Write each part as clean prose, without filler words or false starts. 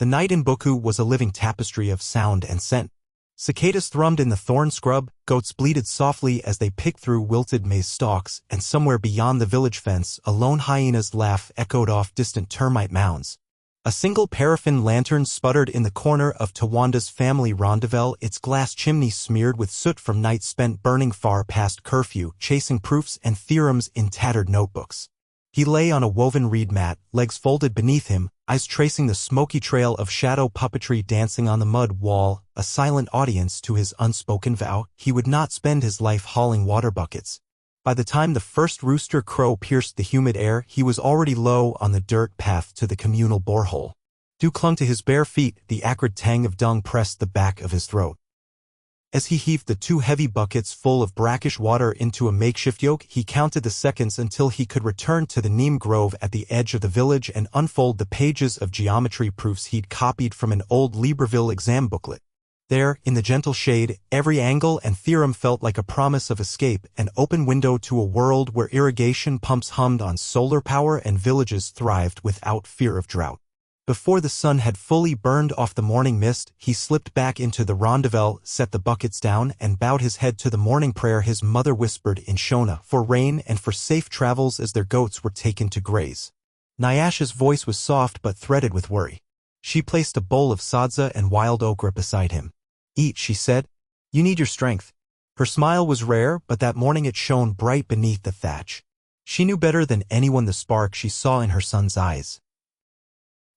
The night in Buku was a living tapestry of sound and scent. Cicadas thrummed in the thorn scrub, goats bleated softly as they picked through wilted maize stalks, and somewhere beyond the village fence a lone hyena's laugh echoed off distant termite mounds. A single paraffin lantern sputtered in the corner of Tawanda's family rendezvous, its glass chimney smeared with soot from nights spent burning far past curfew, chasing proofs and theorems in tattered notebooks. He lay on a woven reed mat, legs folded beneath him, eyes tracing the smoky trail of shadow puppetry dancing on the mud wall, a silent audience to his unspoken vow. He would not spend his life hauling water buckets. By the time the first rooster crow pierced the humid air, he was already low on the dirt path to the communal borehole. Dew clung to his bare feet, the acrid tang of dung pressed the back of his throat. As he heaved the 2 heavy buckets full of brackish water into a makeshift yoke, he counted the seconds until he could return to the neem grove at the edge of the village and unfold the pages of geometry proofs he'd copied from an old Libreville exam booklet. There, in the gentle shade, every angle and theorem felt like a promise of escape, an open window to a world where irrigation pumps hummed on solar power and villages thrived without fear of drought. Before the sun had fully burned off the morning mist, he slipped back into the rendezvous, set the buckets down, and bowed his head to the morning prayer his mother whispered in Shona, for rain and for safe travels as their goats were taken to graze. Nyasha's voice was soft but threaded with worry. She placed a bowl of sadza and wild okra beside him. "Eat," she said. "You need your strength." Her smile was rare, but that morning it shone bright beneath the thatch. She knew better than anyone the spark she saw in her son's eyes.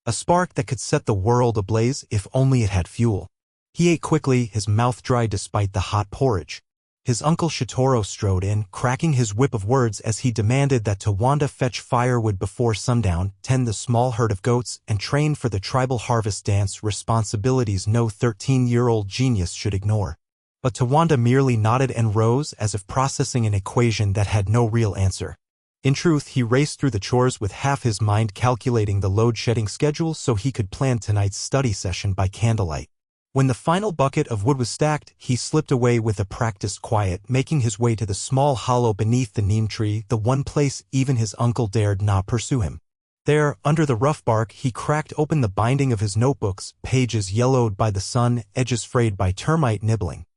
A spark that could set the world ablaze if only it had fuel. He ate quickly, his mouth dry despite the hot porridge. His uncle Shitoro strode in, cracking his whip of words as he demanded that Tawanda fetch firewood before sundown, tend the small herd of goats, and train for the tribal harvest dance, responsibilities no 13-year-old genius should ignore. But Tawanda merely nodded and rose as if processing an equation that had no real answer. In truth, he raced through the chores with half his mind calculating the load-shedding schedule so he could plan tonight's study session by candlelight. When the final bucket of wood was stacked, he slipped away with a practiced quiet, making his way to the small hollow beneath the neem tree, the one place even his uncle dared not pursue him. There, under the rough bark, he cracked open the binding of his notebooks, pages yellowed by the sun, edges frayed by termite nibbling.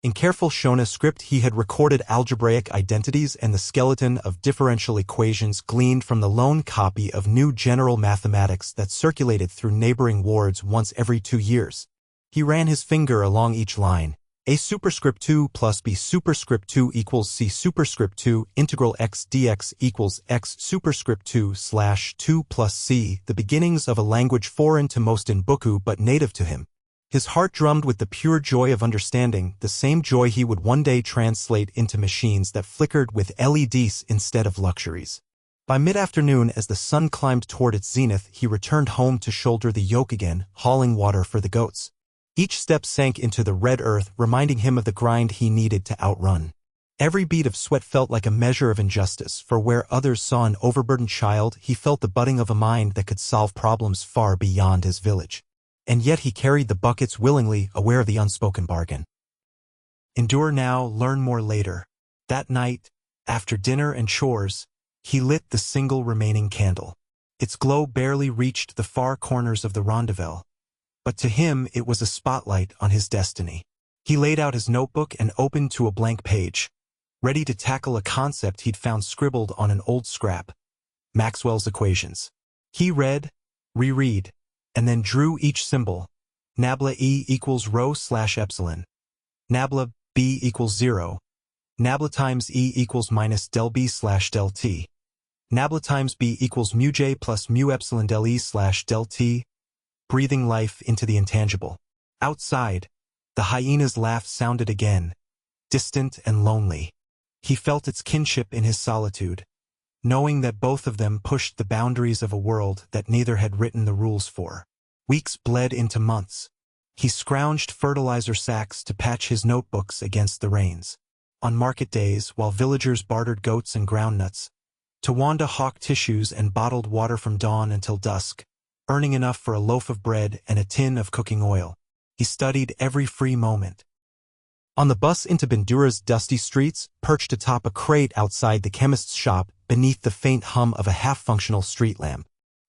In careful Shona script he had recorded algebraic identities and the skeleton of differential equations gleaned from the lone copy of New General Mathematics that circulated through neighboring wards once every 2 years. He ran his finger along each line. A superscript 2 plus B superscript 2 equals C superscript 2, integral x dx equals x superscript 2/2 plus C, the beginnings of a language foreign to most in Buku but native to him. His heart drummed with the pure joy of understanding, the same joy he would one day translate into machines that flickered with LEDs instead of luxuries. By mid-afternoon, as the sun climbed toward its zenith, he returned home to shoulder the yoke again, hauling water for the goats. Each step sank into the red earth, reminding him of the grind he needed to outrun. Every bead of sweat felt like a measure of injustice, for where others saw an overburdened child, he felt the budding of a mind that could solve problems far beyond his village. And yet he carried the buckets willingly, aware of the unspoken bargain. Endure now, learn more later. That night, after dinner and chores, he lit the single remaining candle. Its glow barely reached the far corners of the rendezvous, but to him it was a spotlight on his destiny. He laid out his notebook and opened to a blank page, ready to tackle a concept he'd found scribbled on an old scrap: Maxwell's equations. He read, reread, and then drew each symbol. Nabla E equals rho slash epsilon. Nabla B equals 0. Nabla times E equals minus del B slash del T. Nabla times B equals mu J plus mu epsilon del E slash del T. Breathing life into the intangible. Outside, the hyena's laugh sounded again, distant and lonely. He felt its kinship in his solitude, knowing that both of them pushed the boundaries of a world that neither had written the rules for. Weeks bled into months. He scrounged fertilizer sacks to patch his notebooks against the rains. On market days, while villagers bartered goats and groundnuts, Tawanda hawked tissues and bottled water from dawn until dusk, earning enough for a loaf of bread and a tin of cooking oil. He studied every free moment. On the bus into Bandura's dusty streets, perched atop a crate outside the chemist's shop, beneath the faint hum of a half-functional street lamp.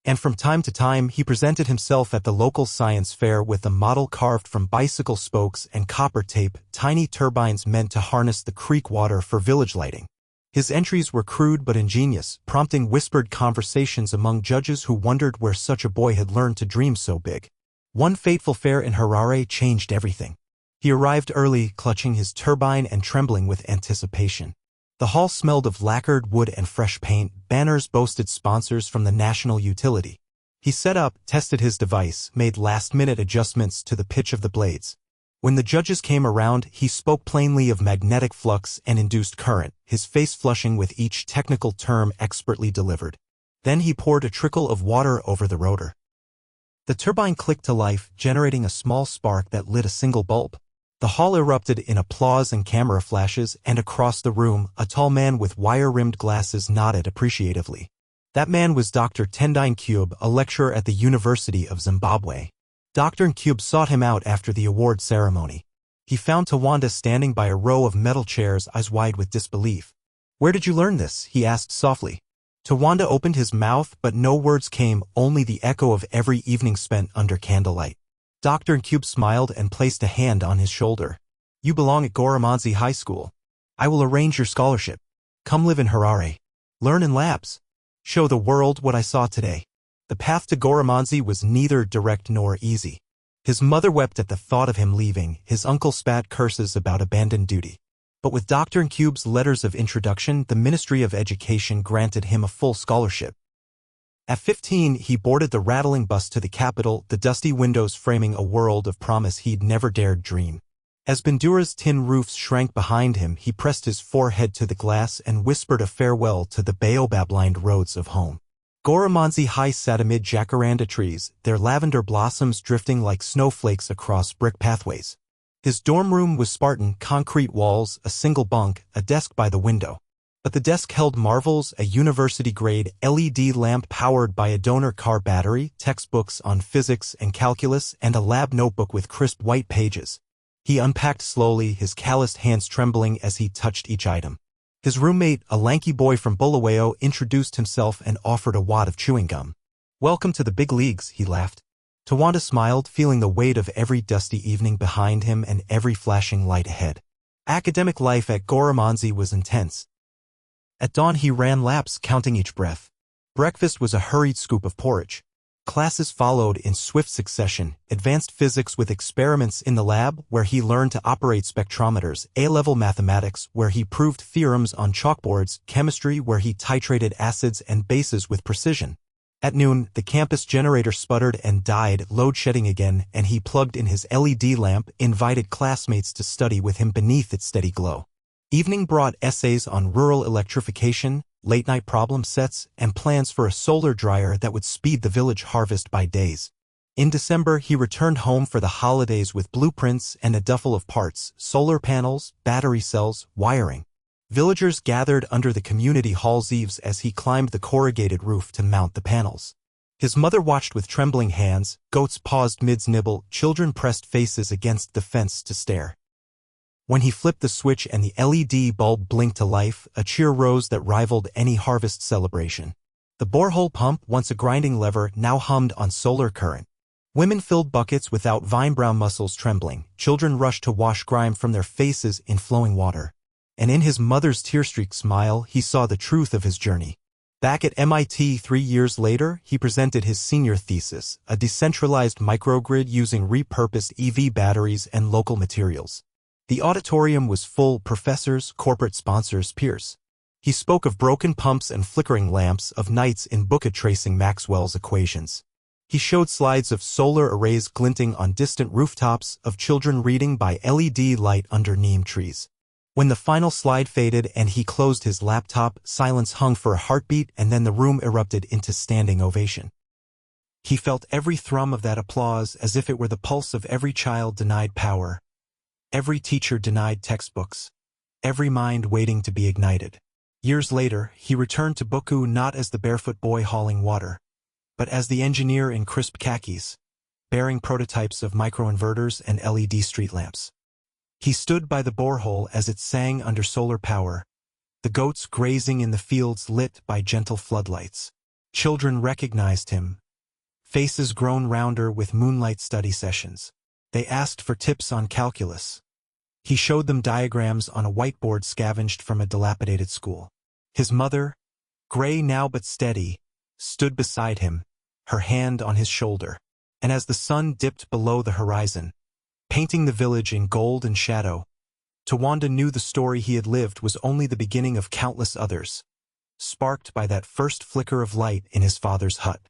and from time to time he presented himself at the local science fair with a model carved from bicycle spokes and copper tape, tiny turbines meant to harness the creek water for village lighting. His entries were crude but ingenious, prompting whispered conversations among judges who wondered where such a boy had learned to dream so big. One fateful fair in Harare changed everything. He arrived early, clutching his turbine and trembling with anticipation. The hall smelled of lacquered wood and fresh paint. Banners boasted sponsors from the national utility. He set up, tested his device, made last-minute adjustments to the pitch of the blades. When the judges came around, he spoke plainly of magnetic flux and induced current, his face flushing with each technical term expertly delivered. Then he poured a trickle of water over the rotor. The turbine clicked to life, generating a small spark that lit a single bulb. The hall erupted in applause and camera flashes, and across the room, a tall man with wire-rimmed glasses nodded appreciatively. That man was Dr. Tendai Cube, a lecturer at the University of Zimbabwe. Dr. Cube sought him out after the award ceremony. He found Tawanda standing by a row of metal chairs, eyes wide with disbelief. "Where did you learn this?" he asked softly. Tawanda opened his mouth, but no words came, only the echo of every evening spent under candlelight. Dr. Cube smiled and placed a hand on his shoulder. "You belong at Goromanzi High School. I will arrange your scholarship. Come live in Harare. Learn in labs. Show the world what I saw today." The path to Goromanzi was neither direct nor easy. His mother wept at the thought of him leaving, his uncle spat curses about abandoned duty. But with Dr. Cube's letters of introduction, the Ministry of Education granted him a full scholarship. At 15, he boarded the rattling bus to the capital, the dusty windows framing a world of promise he'd never dared dream. As Bandura's tin roofs shrank behind him, he pressed his forehead to the glass and whispered a farewell to the baobab-lined roads of home. Goromanzi High sat amid jacaranda trees, their lavender blossoms drifting like snowflakes across brick pathways. His dorm room was Spartan, concrete walls, a single bunk, a desk by the window. But the desk held marvels, a university-grade LED lamp powered by a donor car battery, textbooks on physics and calculus, and a lab notebook with crisp white pages. He unpacked slowly, his calloused hands trembling as he touched each item. His roommate, a lanky boy from Bulawayo, introduced himself and offered a wad of chewing gum. "Welcome to the big leagues," he laughed. Tawanda smiled, feeling the weight of every dusty evening behind him and every flashing light ahead. Academic life at Goromanzi was intense. At dawn he ran laps, counting each breath. Breakfast was a hurried scoop of porridge. Classes followed in swift succession: advanced physics with experiments in the lab, where he learned to operate spectrometers; A-level mathematics, where he proved theorems on chalkboards; chemistry, where he titrated acids and bases with precision. At noon, the campus generator sputtered and died, load shedding again, and he plugged in his LED lamp, invited classmates to study with him beneath its steady glow. Evening brought essays on rural electrification, late-night problem sets, and plans for a solar dryer that would speed the village harvest by days. In December, he returned home for the holidays with blueprints and a duffel of parts: solar panels, battery cells, wiring. Villagers gathered under the community hall's eaves as he climbed the corrugated roof to mount the panels. His mother watched with trembling hands, goats paused mid-nibble, children pressed faces against the fence to stare. When he flipped the switch and the LED bulb blinked to life, a cheer rose that rivaled any harvest celebration. The borehole pump, once a grinding lever, now hummed on solar current. Women filled buckets without vine-brown muscles trembling. Children rushed to wash grime from their faces in flowing water. And in his mother's tear-streaked smile, he saw the truth of his journey. Back at MIT 3 years later, he presented his senior thesis, a decentralized microgrid using repurposed EV batteries and local materials. The auditorium was full: professors, corporate sponsors, peers. He spoke of broken pumps and flickering lamps, of nights in Buka tracing Maxwell's equations. He showed slides of solar arrays glinting on distant rooftops, of children reading by LED light under neem trees. When the final slide faded and he closed his laptop, silence hung for a heartbeat, and then the room erupted into standing ovation. He felt every thrum of that applause as if it were the pulse of every child denied power. Every teacher denied textbooks. Every mind waiting to be ignited. Years later, he returned to Buku not as the barefoot boy hauling water, but as the engineer in crisp khakis, bearing prototypes of microinverters and LED street lamps. He stood by the borehole as it sang under solar power, the goats grazing in the fields lit by gentle floodlights. Children recognized him, faces grown rounder with moonlight study sessions. They asked for tips on calculus. He showed them diagrams on a whiteboard scavenged from a dilapidated school. His mother, gray now but steady, stood beside him, her hand on his shoulder. And as the sun dipped below the horizon, painting the village in gold and shadow, Tawanda knew the story he had lived was only the beginning of countless others, sparked by that first flicker of light in his father's hut.